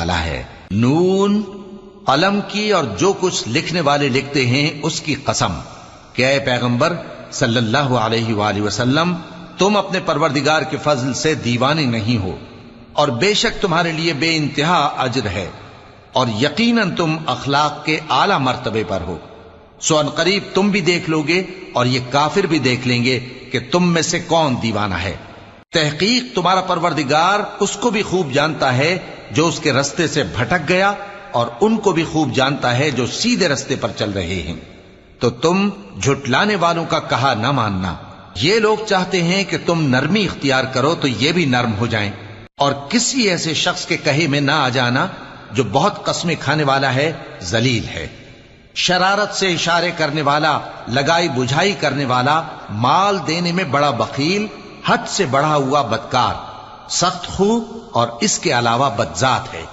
والا ہے۔ نون، قلم کی اور جو کچھ لکھنے والے لکھتے ہیں اس کی قسم کہ اے پیغمبر صلی اللہ علیہ وآلہ وسلم، تم اپنے پروردگار کے فضل سے دیوانے نہیں ہو، اور بے شک تمہارے لیے بے انتہا اجر ہے، اور یقیناً تم اخلاق کے اعلی مرتبے پر ہو۔ سو ان قریب تم بھی دیکھ لو گے اور یہ کافر بھی دیکھ لیں گے کہ تم میں سے کون دیوانہ ہے۔ تحقیق تمہارا پروردگار اس کو بھی خوب جانتا ہے جو اس کے رستے سے بھٹک گیا، اور ان کو بھی خوب جانتا ہے جو سیدھے رستے پر چل رہے ہیں۔ تو تم جھٹلانے والوں کا کہا نہ ماننا۔ یہ لوگ چاہتے ہیں کہ تم نرمی اختیار کرو تو یہ بھی نرم ہو جائیں، اور کسی ایسے شخص کے کہے میں نہ آ جانا جو بہت قسمیں کھانے والا ہے، ذلیل ہے، شرارت سے اشارے کرنے والا، لگائی بجھائی کرنے والا، مال دینے میں بڑا بخیل، حد سے بڑھا ہوا بدکار، سخت خو اور اس کے علاوہ بدذات ہے۔